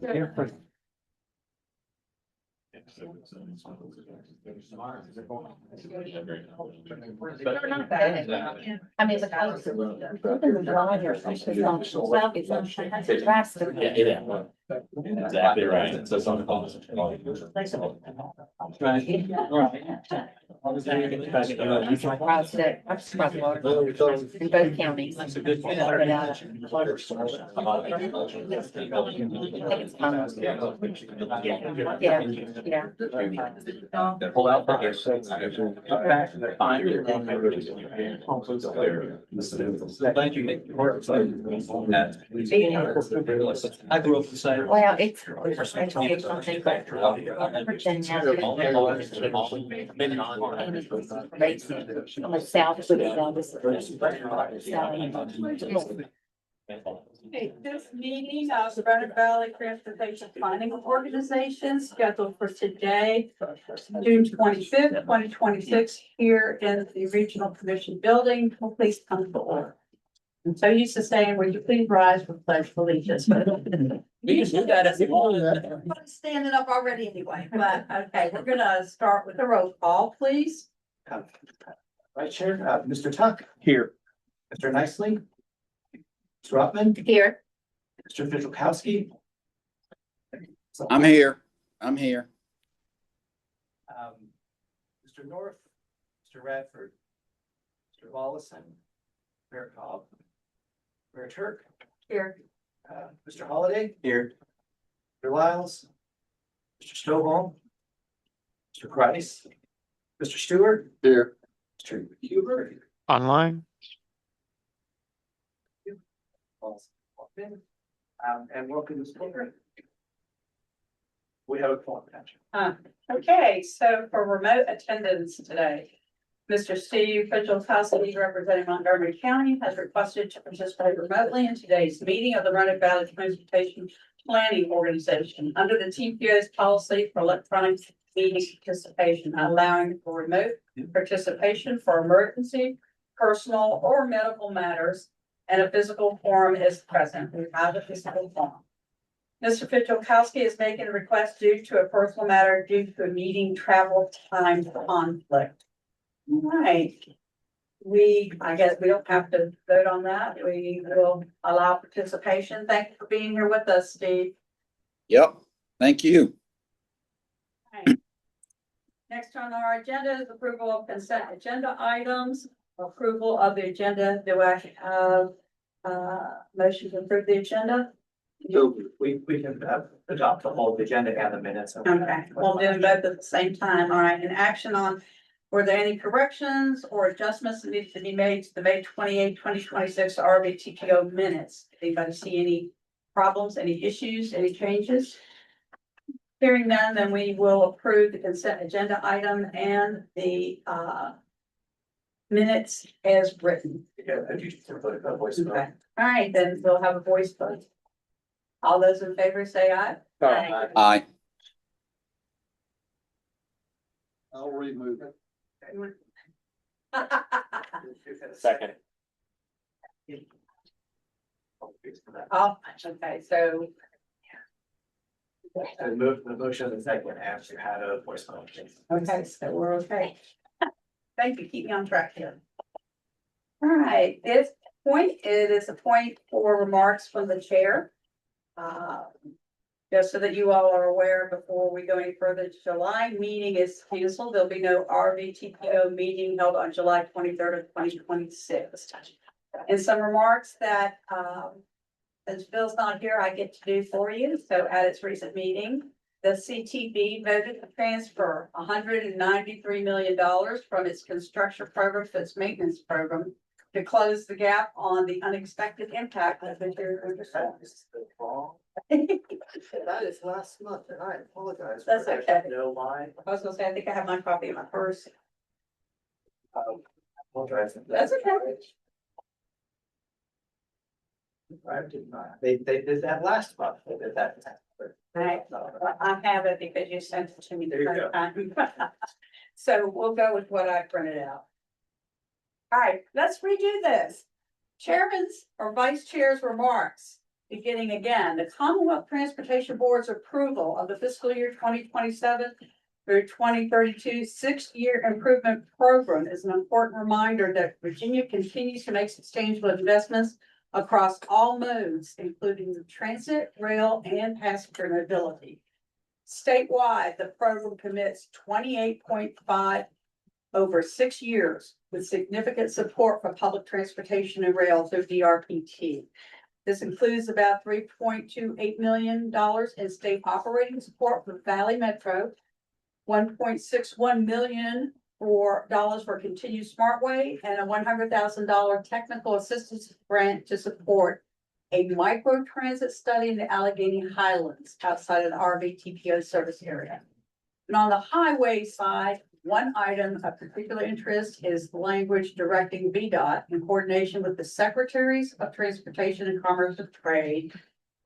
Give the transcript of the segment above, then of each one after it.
They're not bad. I mean, the colors. The dry here, it's drastic. Exactly right. So some In both counties. Yeah. Pull out. I grew up the same. Well, it's. Okay, this meeting of the Roanoke Valley Transportation Planning Organization scheduled for today, June 25th, 2026, here in the Regional Commission Building. Will please come to order. And so used to saying, would you please rise for pledge of allegiance? We can do that if you want. I'm standing up already anyway, but okay, we're gonna start with the roll call, please. Right Chair, Mr. Tuck. Here. Mr. Nicely. Mr. Ruffman. Here. Mr. Fidzikowski. I'm here. I'm here. Mr. North, Mr. Radford, Mr. Wallison, Mayor Cobb, Mayor Turk. Here. Mr. Holliday. Here. Mr. Lyles. Mr. Stovall. Mr. Price. Mr. Stewart. Here. Mr. Huber. Online. And welcome to speaker. We have a phone attention. Okay, so for remote attendance today, Mr. Steve Fidzikowski, representing Montgomery County, has requested to participate remotely in today's meeting of the Roanoke Valley Transportation Planning Organization under the TPO's policy for electronic meeting participation, allowing for remote participation for emergency, personal, or medical matters, and a physical forum is present. We have a physical forum. Mr. Fidzikowski is making a request due to a personal matter due to a meeting travel time conflict. All right. I guess we don't have to vote on that. We will allow participation. Thank you for being here with us, Steve. Yep. Thank you. Right. Next on our agenda is approval of consent agenda items. Approval of the agenda. Do I have motion to approve the agenda? So we can adopt the whole agenda and the minutes. Okay, we'll do them both at the same time. All right, and action on, were there any corrections or adjustments that need to be made to the May 28, 2026 RVTPO minutes? Anybody see any problems, any issues, any changes? Hearing none, then we will approve the consent agenda item and the minutes as written. Yeah, I do put a voice vote. Okay. All right, then we'll have a voice vote. All those in favor say aye. Aye. I'll remove it. Second. Oh, okay, so. The motion and second after had a voice vote. Okay, so we're okay. Thank you, keep me on track here. All right, this point, it is a point for remarks from the chair. Just so that you all are aware, before we go any further, July meeting is canceled. There'll be no RVTPO meeting held on July 23rd of 2026. And some remarks that, since Bill's not here, I get to do for you. So at its recent meeting, the CTB voted to transfer $193 million from its construction program to its maintenance program to close the gap on the unexpected impact of the storms. That is last month, and I apologize. That's for okay. No lie. I was gonna say, I think I have my copy in my purse. Apologize. That's okay. I did not. They did that last month. They did that. I have it because you sent it to me the There you first go. time. So we'll go with what I printed out. All right, let's redo this. Chairman's or vice chair's remarks. Beginning again, the Commonwealth Transportation Board's approval of the fiscal year 2027 through 2032 six-year improvement program is an important reminder that Virginia continues to make substantial investments across all modes, including the transit, rail, and passenger mobility. Statewide, the program commits 28.5 over 6 years with significant support for public transportation and rail through DRPT. This includes about $3.28 million in state operating support for Valley Metro, $1.61 million for continued SmartWay, and a $100,000 technical assistance grant to support a micro transit study in the Allegheny Highlands outside of the RVTPO service area. And on the highway side, one item of particular interest is the language directing VDOT in coordination with the Secretaries of Transportation and Commerce of Trade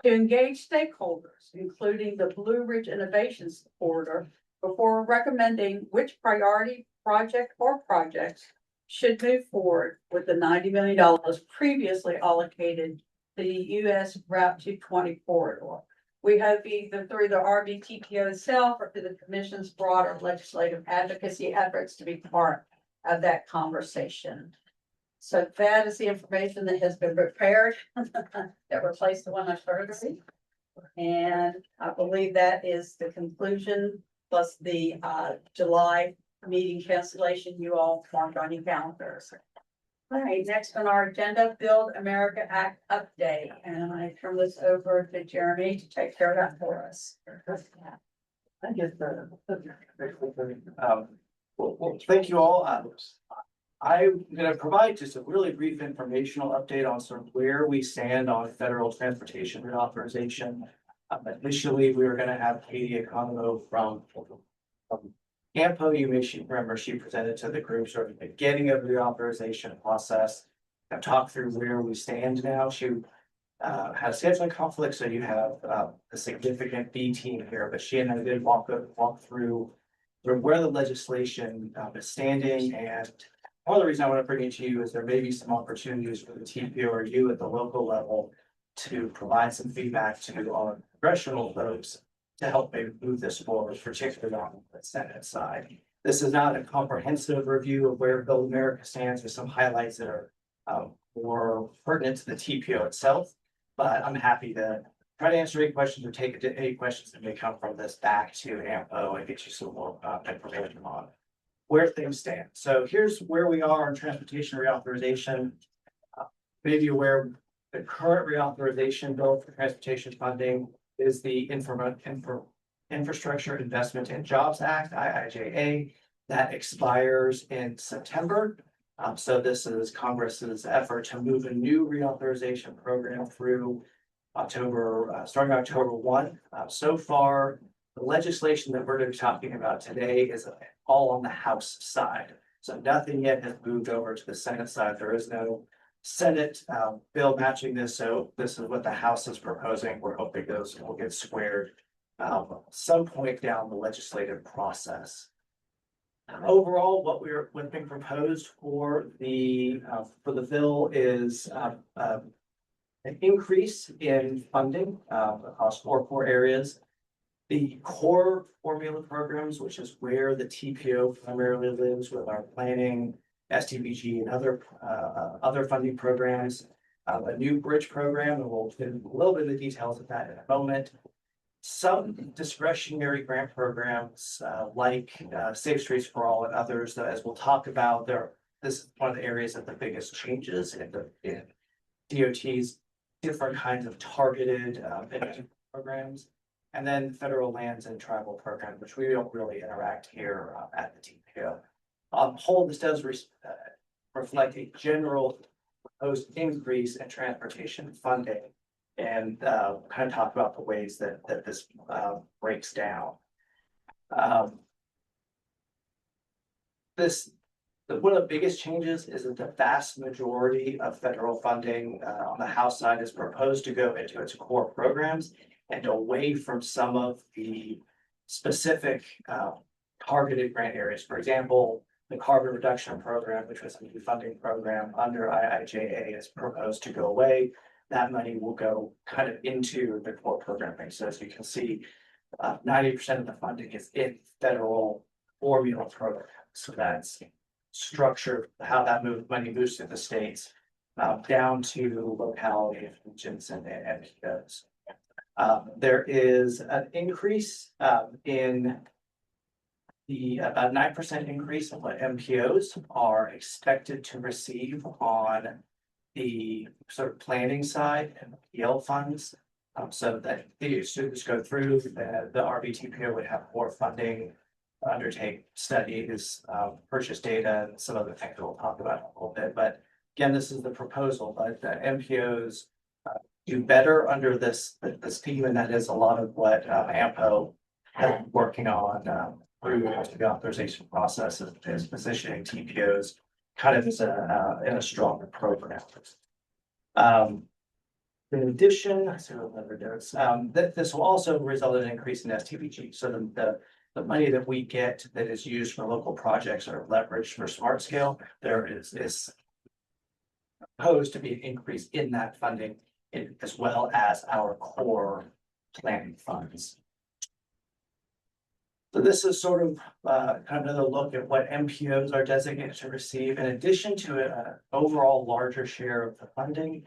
to engage stakeholders, including the Blue Ridge Innovations Corridor, before recommending which priority project or projects should move forward with the $90 million previously allocated to the US Route 220 corridor. We hope either through the RVTPO itself or through the Commission's broader legislative advocacy efforts to be part of that conversation. So that is the information that has been prepared that replaced the one I started to. And I believe that is the conclusion, plus the July meeting cancellation you all marked on your calendars. All right, next on our agenda, Build America Act update, and I turn this over to Jeremy to take care of that for us. I guess well, thank you all. I'm going to provide just a really brief informational update on sort of where we stand on federal transportation reauthorization. Initially, we were going to have Katie Economo from Campo. You may remember she presented to the group sort of the beginning of the reauthorization process. I've talked through where we stand now. She had a scheduling conflict, so you have a significant B team here, but she and I did walk through where the legislation is standing. And part of the reason I want to bring it to you is there may be some opportunities for the TPO or you at the local level to provide some feedback to our congressional folks to help maybe move this forward, particularly on the Senate side. This is not a comprehensive review of where Build America stands. With some highlights that are more pertinent to the TPO itself, but I'm happy to try to answer any questions or take any questions that may come from this back to AMPO and get you some more information on where things stand. So here's where we are on transportation reauthorization. Maybe aware the current reauthorization bill for transportation funding is the Infrastructure Investment and Jobs Act, IIJA, that expires in September. So this is Congress's effort to move a new reauthorization program through October, starting October 1. So far, the legislation that we're going to be talking about today is all on the House side. So nothing yet has moved over to the Senate side. There is no Senate bill matching this. So this is what the House is proposing. We're hoping those will get squared some point down the legislative process. Overall, what's being proposed for the bill is an increase in funding across four core areas. The core formula programs, which is where the TPO primarily lives with our planning, STBG, and other funding programs. A new bridge program, and we'll get a little bit of the details of that in a moment. Some discretionary grant programs like Safe Streets for All and others, as we'll talk about, this is one of the areas of the biggest changes in DOT's different kinds of targeted programs. And then federal lands and tribal programs, which we don't really interact here at the TPO. On the whole, this does reflect a general proposed increase in transportation funding, and kind of talk about the ways that this breaks down. One of the biggest changes is that the vast majority of federal funding on the House side is proposed to go into its core programs and away from some of the specific targeted grant areas. For example, the carbon reduction program, which was a new funding program under IIJA, is proposed to go away. that money will go kind of into the core programming. So as you can see, 90% of the funding is in federal formula programs. So that's structured, how that money moves to the states, down to locality regions and MPOs. There is an increase in the about 9% increase in what MPOs are expected to receive on the sort of planning side and PL funds. So that the students go through, the RVTPO would have more funding, undertake studies, purchase data, and some other things we'll talk about in a little bit. But again, this is the proposal, but the MPOs do better under this scheme, and that is a lot of what AMPO has been working on through the authorization process is positioning TPOs kind of as in a stronger program. In addition, this will also result in an increase in STBG. So the money that we get that is used for local projects or leveraged for smart scale, there is proposed to be an increase in that funding as well as our core planning funds. So this is sort of kind of another look at what MPOs are designated to receive. In addition to an overall larger share of the funding,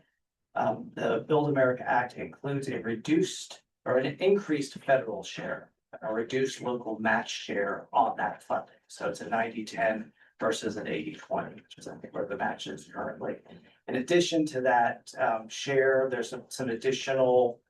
the Build America Act includes a reduced or an increased federal share, a reduced local match share on that funding. So it's a 90-10 versus an 80-20, which is I think where the match is currently. In addition to that share, there's some additional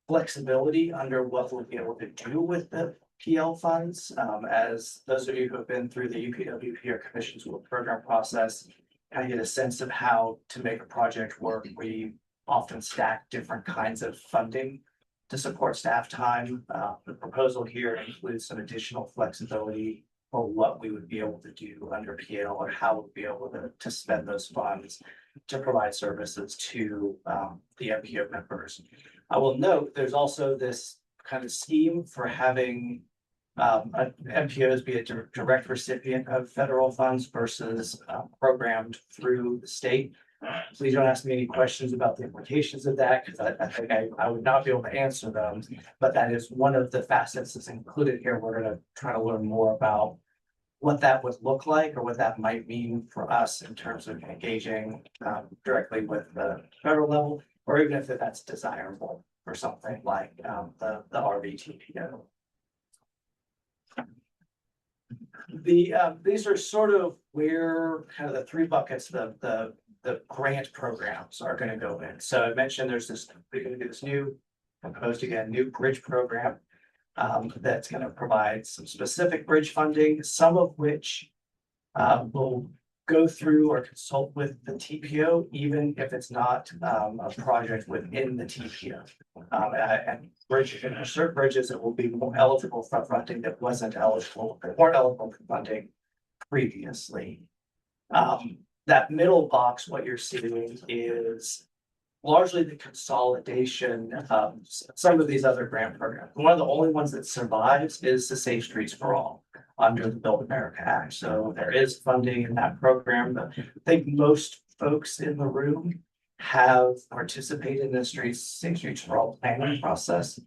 flexibility under what we'll be able to do with the PL funds. As those of you who have been through the UPWP or Commission School Program process, kind of get a sense of how to make a project work. We often stack different kinds of funding to support staff time. The proposal here includes some additional flexibility for what we would be able to do under PL or how we'd be able to spend those funds to provide services to the MPO members. I will note there's also this kind of scheme for having MPOs be a direct recipient of federal funds versus programmed through the state. Please don't ask me any questions about the implications of that, because I think I would not be able to answer them. But that is one of the facets that's included here. We're going to try to learn more about what that would look like or what that might mean for us in terms of engaging directly with the federal level, or even if that's desirable for something like the RVTPO. These are sort of where kind of the three buckets the grant programs are going to go in. So I mentioned we're going to do this new bridge program that's going to provide some specific bridge funding, some of which will go through or consult with the TPO, even if it's not a project within the TPO. And certain bridges that will be more eligible for funding that weren't eligible for funding previously. That middle box, what you're seeing is largely the consolidation of some of these other grant programs. One of the only ones that survives is the Safe Streets for All under the Build America Act. So there is funding in that program, but I think most folks in the room have participated in the Safe Streets for All planning process,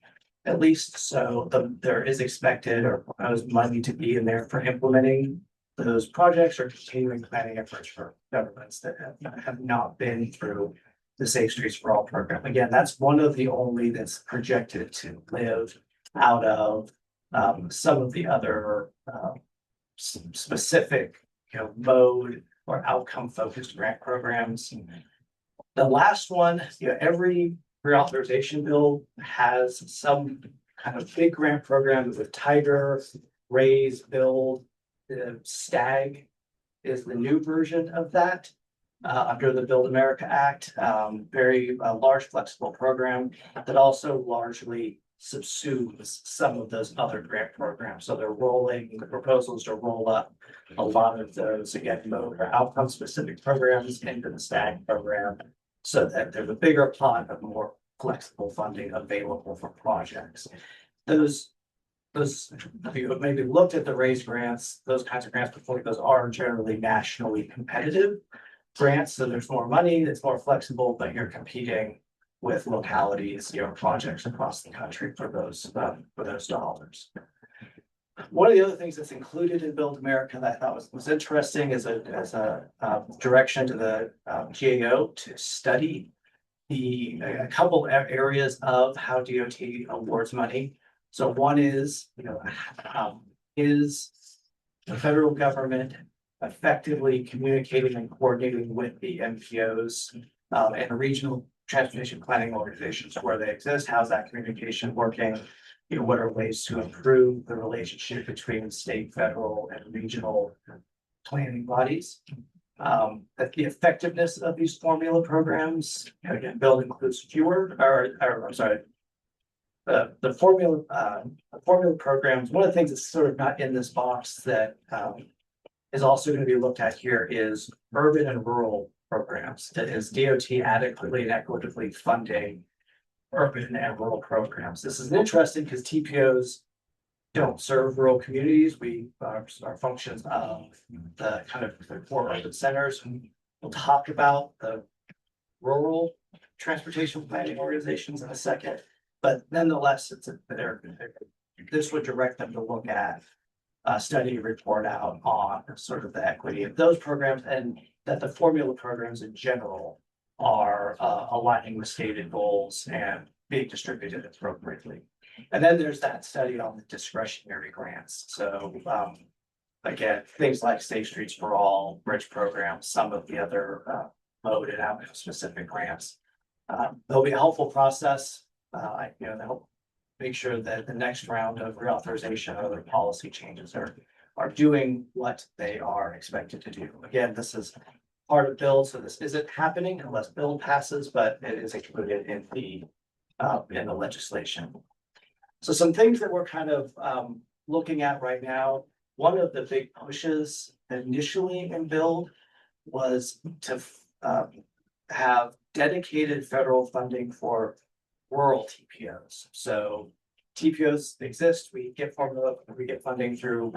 at least. So there is expected or proposed money to be in there for implementing those projects or continuing planning efforts for governments that have not been through the Safe Streets for All program. Again, that's one of the only that's projected to live out of some of the other specific, mode or outcome focused grant programs. The last one, every reauthorization bill has some kind of big grant program with Tiger, Raise, Build. The STAG is the new version of that under the Build America Act. Very large, flexible program that also largely subsumes some of those other grant programs. So the proposals to roll up a lot of those, again, mode or outcome specific programs into the STAG program so that there's a bigger pot of more flexible funding available for projects. Those if you maybe looked at the RAISE grants, those kinds of grants before, those are generally nationally competitive grants. So there's more money, it's more flexible, but you're competing with localities, projects across the country for those dollars. One of the other things that's included in Build America that I thought was interesting is a direction to the GAO to study a couple areas of how DOT awards money. So one is, is the federal government effectively communicating and coordinating with the MPOs and regional transportation planning organizations where they exist? How's that communication working? What are ways to improve the relationship between state, federal, and regional planning bodies? That the effectiveness of these formula programs, again, Build includes fewer, or I'm sorry, the formula programs. One of the things that's sort of not in this box that is also going to be looked at here is urban and rural programs. That is DOT adequately and equitably funding urban and rural programs. This is interesting because TPOs don't serve rural communities. We are functions of the kind of the core urban centers. We'll talk about the rural transportation planning organizations in a second, but nonetheless, this would direct them to look at a study report out on sort of the equity of those programs, and that the formula programs in general are aligning with stated goals and being distributed appropriately. And then there's that study on the discretionary grants. So again, things like Safe Streets for All, bridge programs, some of the other mode and outcome specific grants. There'll be a helpful process, to help make sure that the next round of reauthorization or other policy changes are doing what they are expected to do. Again, this is part of Build, so this isn't happening unless Build passes, but it is included in the legislation. So some things that we're kind of looking at right now. One of the big pushes initially in Build was to have dedicated federal funding for rural TPOs. So TPOs exist, we get funding through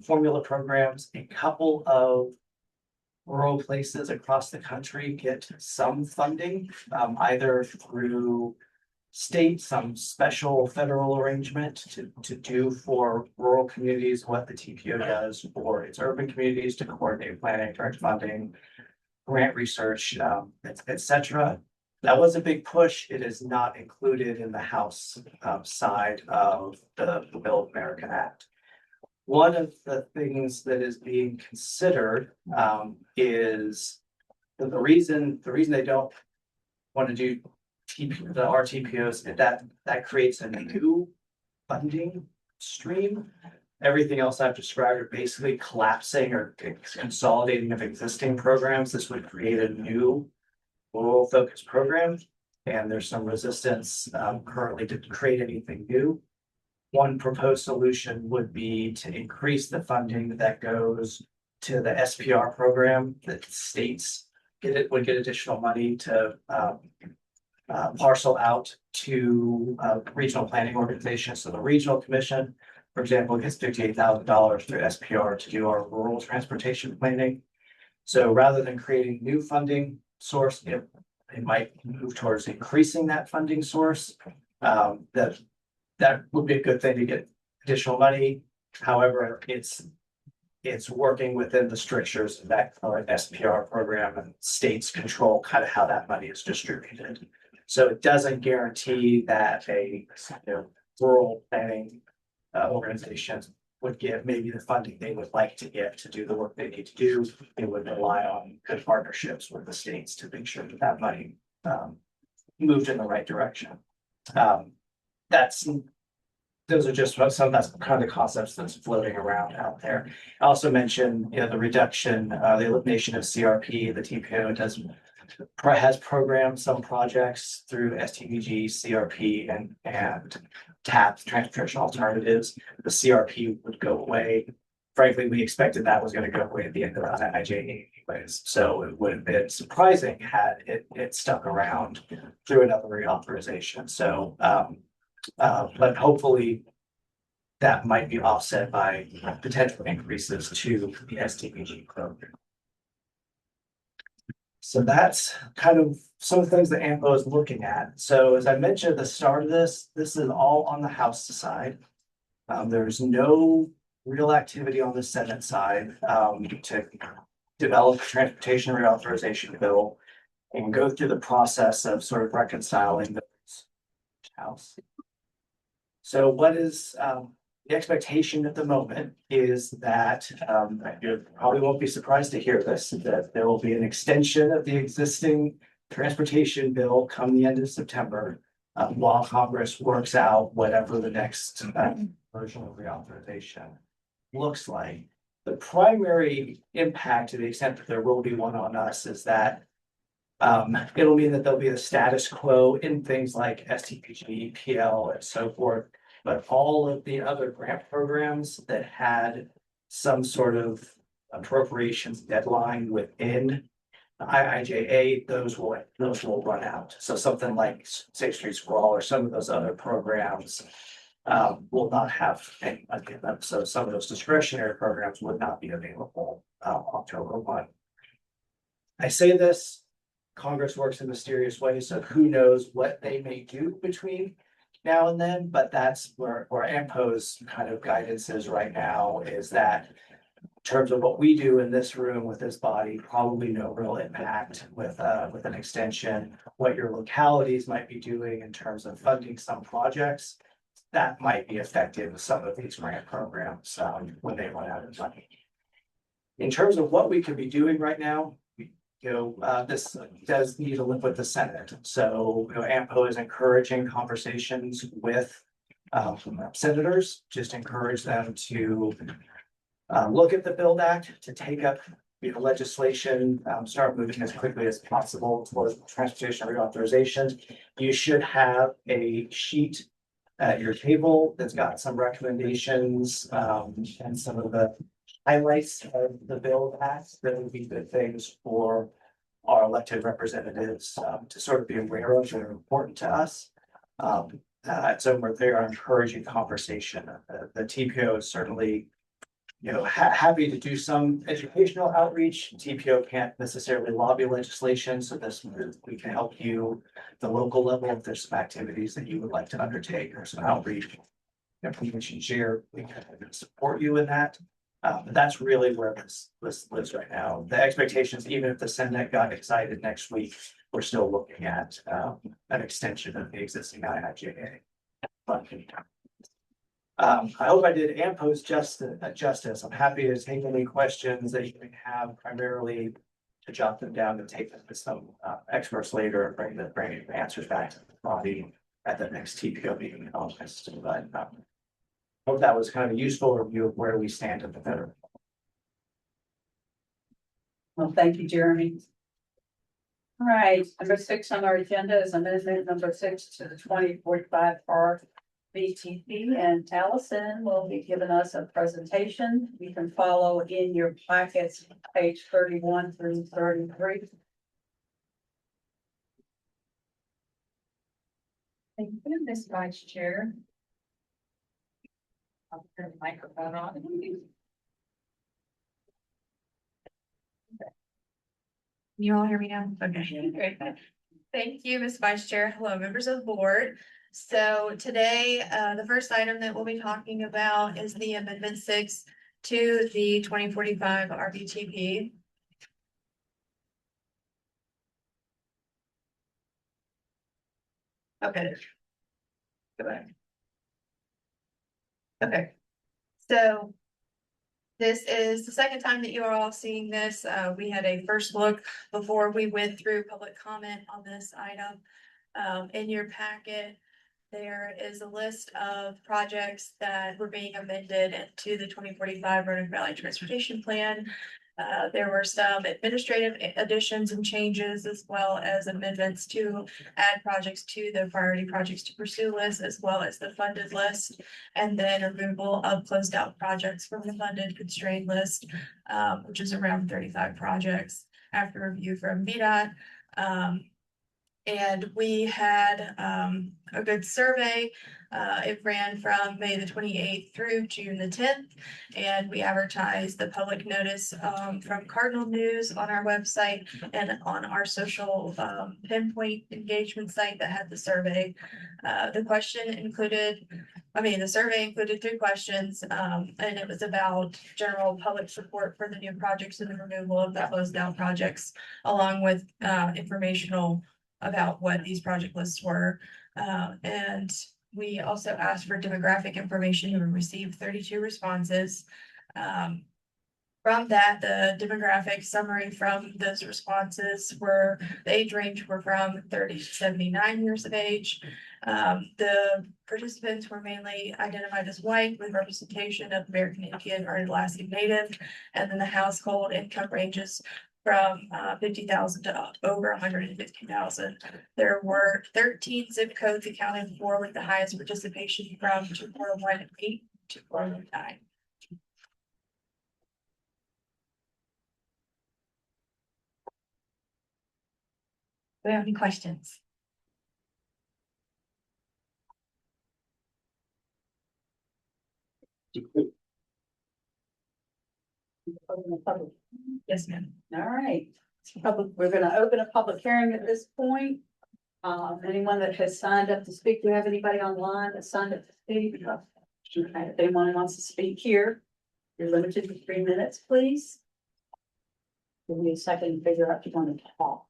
formula programs. A couple of rural places across the country get some funding, either through state, some special federal arrangement to do for rural communities what the TPO does for its urban communities, to coordinate planning, direct funding, grant research, et cetera. That was a big push. It is not included in the House side of the Build America Act. One of the things that is being considered is the reason they don't want to do the RTPOs, that creates a new funding stream. Everything else I've described are basically collapsing or consolidating of existing programs. This would create a new rural focused program, and there's some resistance currently to create anything new. One proposed solution would be to increase the funding that goes to the SPR program that states would get additional money to parcel out to regional planning organizations. So the regional commission, for example, gets $58,000 through SPR to do our rural transportation planning. So rather than creating new funding source, it might move towards increasing that funding source. That would be a good thing to get additional money. However, it's working within the strictures of that current SPR program, and states control kind of how that money is distributed. So it doesn't guarantee that a rural planning organizations would give maybe the funding they would like to get to do the work they need to do. They would rely on good partnerships with the states to make sure that that money moved in the right direction. Those are just some of that's kind of the concepts that's floating around out there. I also mentioned the reduction, the elimination of CRP. The TPO has programmed some projects through STVG, CRP, and TAP, transportation alternatives. The CRP would go away. Frankly, we expected that was going to go away at the end of the IIJA anyways. So it would have been surprising had it stuck around through another reauthorization. So but hopefully that might be offset by potential increases to the STVG program. So that's kind of some of the things that AMPO is looking at. So as I mentioned at the start of this is all on the House side. There's no real activity on the Senate side to develop a transportation reauthorization bill and go through the process of sort of reconciling the House. So what is the expectation at the moment is that you probably won't be surprised to hear this, that there will be an extension of the existing transportation bill come the end of September while Congress works out whatever the next version of reauthorization looks like. The primary impact, to the extent that there will be one on us, is that it'll mean that there'll be a status quo in things like STPG, PL, and so forth. But all of the other grant programs that had some sort of appropriations deadline within the IIJA, those will run out. So something like Safe Street Sprawl or some of those other programs will not have any money in them. So some of those discretionary programs would not be available October 1. I say this, Congress works in mysterious ways, so who knows what they may do between now and then, but that's where AMPO's kind of guidance is right now, is that in terms of what we do in this room with this body, probably no real impact with an extension. What your localities might be doing in terms of funding some projects, that might be affected with some of these grant programs when they run out of money. In terms of what we could be doing right now, this does need to live with the Senate. So, AMPO is encouraging conversations with senators, just encourage them to look at the BUILD Act, to take up legislation, start moving as quickly as possible towards transportation reauthorization. You should have a sheet at your table that's got some recommendations and some of the highlights of the BUILD Act that would be good things for our elected representatives to sort of be aware of that are important to us. So we're there encouraging conversation. The TPO is certainly, happy to do some educational outreach. TPO can't necessarily lobby legislation, so we can help you at the local level if there's some activities that you would like to undertake or some outreach information share. We can support you in that. That's really where this lives right now. The expectations, even if the Senate got excited next week, we're still looking at an extension of the existing IIJA funding. I hope I did AMPO's justice. I'm happy to take any questions that you may have, primarily to jot them down and take them to some experts later and bring answers back to the body at the next TPO meeting in August. But hope that was kind of a useful review of where we stand at the federal. Well, thank you, Jeremy. All right, number 6 on our agenda is amendment number 6 to the 2045 RVTP, and Allison will be giving us a presentation. You can follow in your packets, page 31 through 33. Thank you, Ms. Vice Chair. I'll turn the microphone on. You all hear me now? Okay, great. Thank you, Ms. Vice Chair. Hello, members of the board. So today, the first item that we'll be talking about is the Amendment 6 to the 2045 RVTP. Okay. Go back. Okay. So this is the second time that you are all seeing this. We had a first look before we went through public comment on this item. In your packet, there is a list of projects that were being amended to the 2045 Roanoke Valley Transportation Plan. There were some administrative additions and changes, as well as amendments to add projects to the priority projects to pursue list, as well as the funded list, and then removal of closed out projects from the funded constrained list, which is around 35 projects after review from VDOT. And we had a good survey It ran from May the 28th through June the 10th. And we advertised the public notice from Cardinal News on our website and on our social pinpoint engagement site that had the survey. The survey included 3 questions, and it was about general public support for the new projects and the removal of the closed down projects, along with informational about what these project lists were. And we also asked for demographic information and received 32 responses. From that, the demographic summary from those responses were, the age range were from 30 to 79 years of age. The participants were mainly identified as white with representation of American Indian or Alaskan Native. And then the household income ranges from 50,000 to over 150,000. There were 13 zip codes accounted for, with the highest participation from 2418 to 409. Do you have any questions? Yes, ma'am. All right, we're gonna open a public hearing at this point. Anyone that has signed up to speak, do you have anybody online that signed up to speak? Okay, if anyone wants to speak here, you're limited to 3 minutes, please. Give me a second to figure out if you want to talk.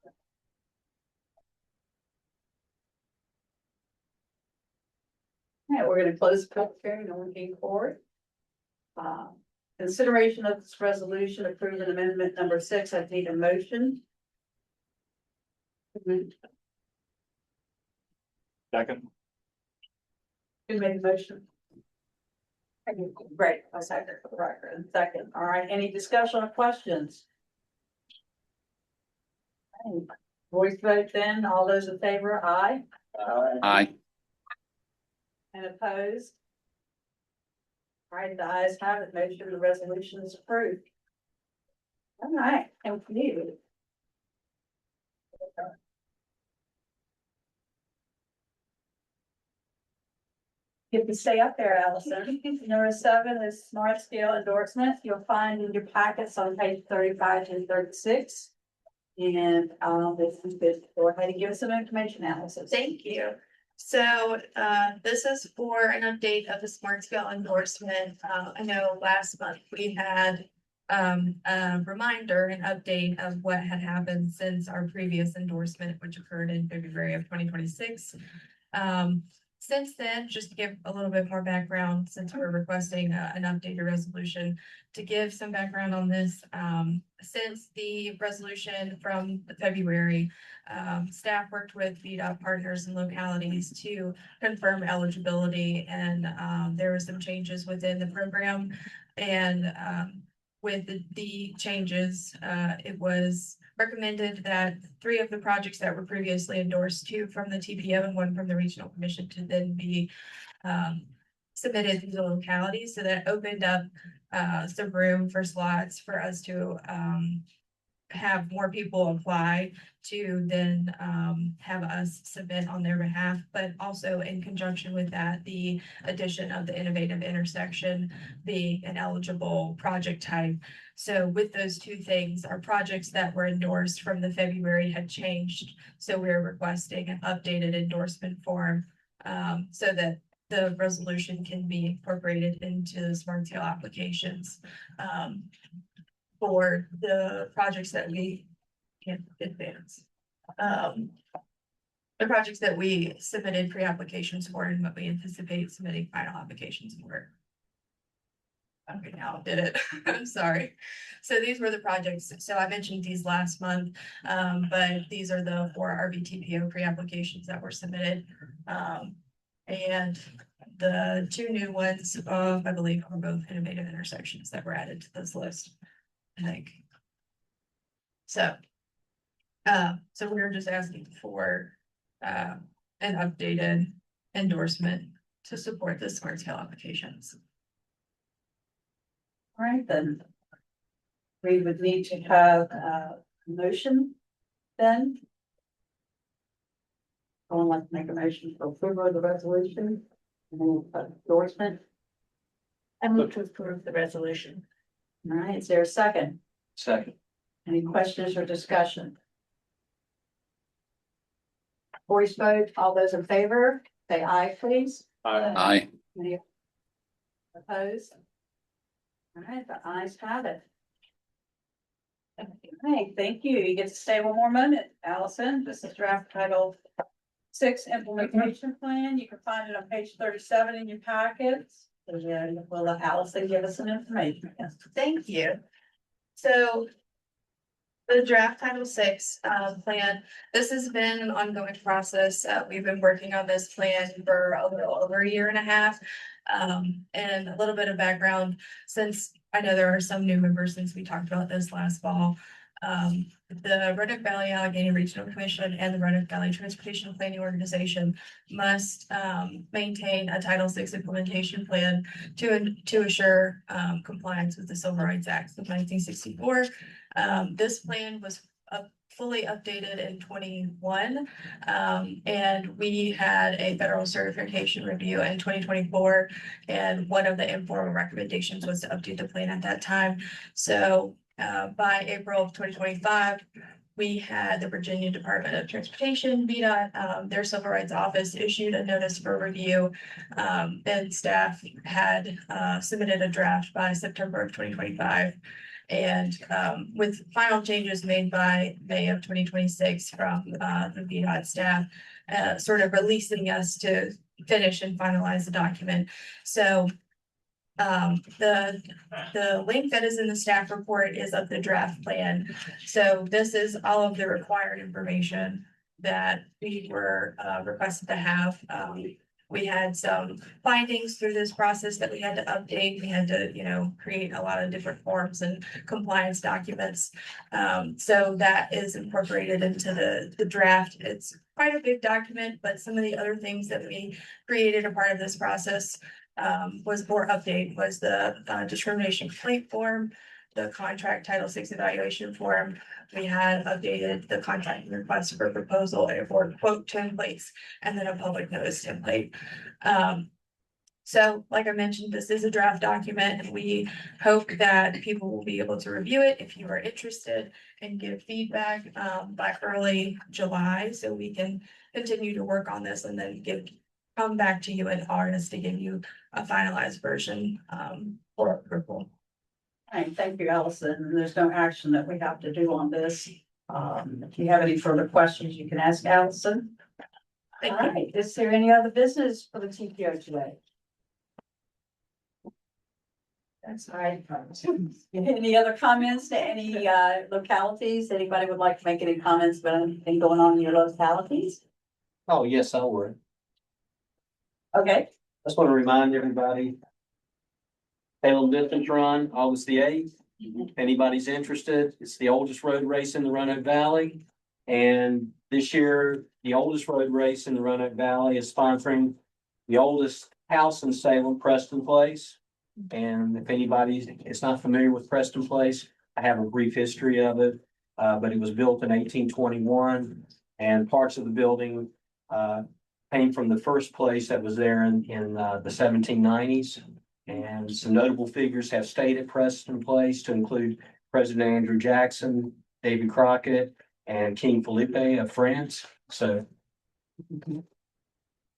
All right, we're gonna close the public hearing, no one came forward. Consideration of this resolution approving amendment number 6, I need a motion. Second. Who made the motion? Great, I'll second for the record. Second, all right, any discussion or questions? Voice vote then, all those in favor, aye. Aye. And opposed? All right, the ayes have it, motion, the resolution is approved. All right, thank you. Get to stay up there, Allison. Number 7 is smart scale endorsement. You'll find in your packets on page 35 to 36. And this is good. Go ahead and give us some information, Allison. Thank you. So this is for an update of the smart scale endorsement. I know last month we had a reminder, an update of what had happened since our previous endorsement, which occurred in February of 2026. Since then, just to give a little bit more background, since we're requesting an updated resolution, to give some background on this, since the resolution from February, staff worked with VDOT partners and localities to confirm eligibility, and there were some changes within the program. And with the changes, it was recommended that 3 of the projects that were previously endorsed, 2 from the TPO and 1 from the Regional Commission, to then be submitted to the localities. So that opened up some room for slots for us to have more people apply to then have us submit on their behalf, but also in conjunction with that, the addition of the innovative intersection being an eligible project type. So with those 2 things, our projects that were endorsed from the February had changed. So we're requesting an updated endorsement form so that the resolution can be incorporated into the smart scale applications for the projects that we can advance. The projects that we submitted pre-applications for and what we anticipate submitting final applications for. Okay, now I did it. I'm sorry. So these were the projects. So I mentioned these last month, but these are the 4 RVTPO pre-applications that were submitted. And the 2 new ones, I believe, are both innovative intersections that were added to this list, I think. So we're just asking for an updated endorsement to support the smart scale applications. All right, then. We would need to have a motion then. I would like to make a motion for approval of the resolution. Endorsement. I move to approve the resolution. All right, is there a second? Second. Any questions or discussion? Voice vote, all those in favor, say aye, please. Aye. Any opposed? All right, the ayes have it. Hey, thank you. You get to stay one more moment, Allison. This is draft title 6 implementation plan. You can find it on page 37 in your packets. And then we'll let Allison give us some information. Thank you. So the draft Title VI plan, this has been an ongoing process. We've been working on this plan for a little over a year and a half. And a little bit of background, since I know there are some new members since we talked about this last fall. The Roanoke Valley-Alleghany Regional Commission and the Roanoke Valley Transportation Planning Organization must maintain a Title VI implementation plan to assure compliance with the Civil Rights Act of 1964. This plan was fully updated in 21. And we had a federal certification review in 2024. And one of the informal recommendations was to update the plan at that time. So by April of 2025, we had the Virginia Department of Transportation, VDOT, their Civil Rights Office issued a notice for review. And staff had submitted a draft by September of 2025. And with final changes made by May of 2026 from the VDOT staff, sort of releasing us to finish and finalize the document. So the link that is in the staff report is of the draft plan. So this is all of the required information that we were requested to have. We had some findings through this process that we had to update. We had to, create a lot of different forms and compliance documents. So that is incorporated into the draft. It's quite a big document, but some of the other things that we created a part of this process was more update, was the discrimination complaint form, the contract Title VI evaluation form. We had updated the contract request for proposal for quote templates, and then a public notice template. So like I mentioned, this is a draft document, and we hope that people will be able to review it if you are interested and give feedback by early July, so we can continue to work on this and then come back to you in August to give you a finalized version for approval. All right, thank you, Allison. There's no action that we have to do on this. If you have any further questions, you can ask Allison. All right, is there any other business for the TPO today? That's all right. Any other comments to any localities? Anybody would like to make any comments about anything going on in your localities? Oh, yes, I would. Okay, Just want to remind everybody. Salem Distance Run, August the 8th. If anybody's interested, it's the oldest road race in the Roanoke Valley. And this year, the oldest road race in the Roanoke Valley is sponsoring the oldest house in Salem, Preston Place. And if anybody is not familiar with Preston Place, I have a brief history of it. But it was built in 1821, and parts of the building came from the first place that was there in the 1790s. And some notable figures have stayed at Preston Place, to include President Andrew Jackson, David Crockett, and King Felipe of France. So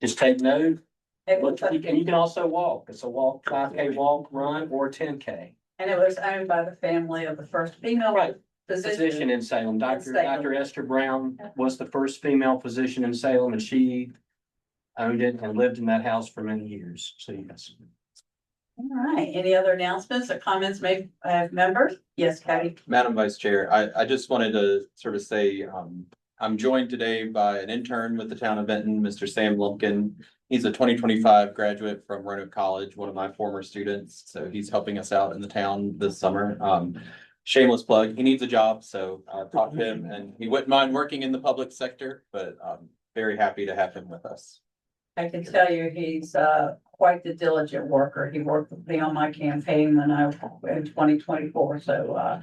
just take note. And you can also walk. It's a walk, 5K walk, run, or 10K. and it was owned by the family of the first female Right. physician. Physician in Salem. Dr. Salem. Esther Brown was the first female physician in Salem, and she owned it and lived in that house for many years. So yes. All right, any other announcements or comments made by members? Yes, Patty. Madam Vice Chair, I just wanted to sort of say, I'm joined today by an intern with the town of Benton, Mr. Sam Lumpkin. He's a 2025 graduate from Roanoke College, one of my former students. So he's helping us out in the town this summer. Shameless plug, he needs a job, so I talked to him and he wouldn't mind working in the public sector, but I'm very happy to have him with us. I can tell you, he's quite the diligent worker. He worked with me on my campaign when I in 2024. So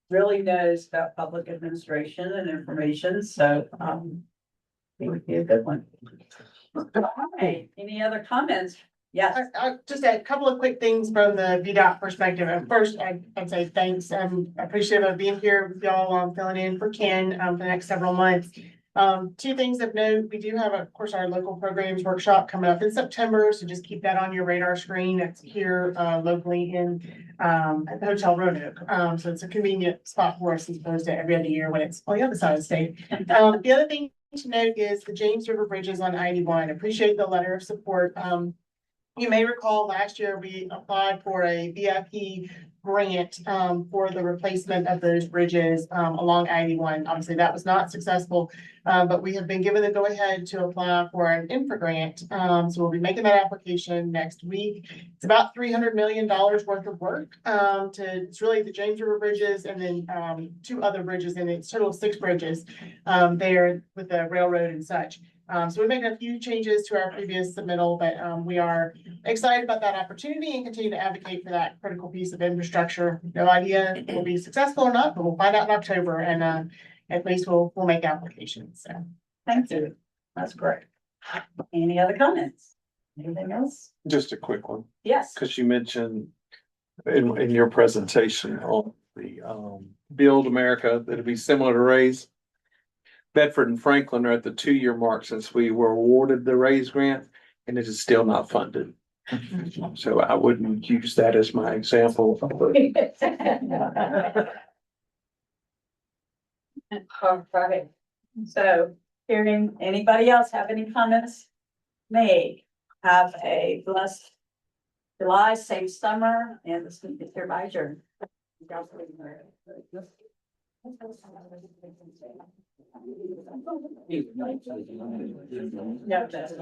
really knows about public administration and information. So he would be a good one. Hey, any other comments? Yes. Just a couple of quick things from the VDOT perspective. And first, I'd say thanks. I'm appreciative of being here with y'all, filling in for Ken, for the next several months. Two things of note, we do have, of course, our local programs workshop coming up in September, so just keep that on your radar screen. It's here, locally in, at the Hotel Roanoke. So it's a convenient spot for us as opposed to every other year when it's on the other side of the state. The other thing to note is the James River Bridges on 91. Appreciate the letter of support. You may recall last year we applied for a VIP grant for the replacement of those bridges along 91. Obviously, that was not successful, but we have been given the go-ahead to apply for an infra grant. So we'll be making that application next week. It's about $300 million worth of work it's really the James River bridges and then two other bridges, and it's a total of 6 bridges there with the railroad and such. So we're making a few changes to our previous submittal, but we are excited about that opportunity and continue to advocate for that critical piece of infrastructure. No idea if we'll be successful or not, but we'll find out in October, and at least we'll make applications. So Thank you. That's great. Any other comments? Anything else? Just a quick one, Yes. because you mentioned in your presentation on the Build America, that'll be similar to Ray's. Bedford and Franklin are at the 2-year mark since we were awarded the Ray's grant, and it is still not funded. So I wouldn't use that as my example. All right. So hearing anybody else have any comments? May have a blessed July, safe summer, and this meeting is hereby adjourned. Yeah, that's.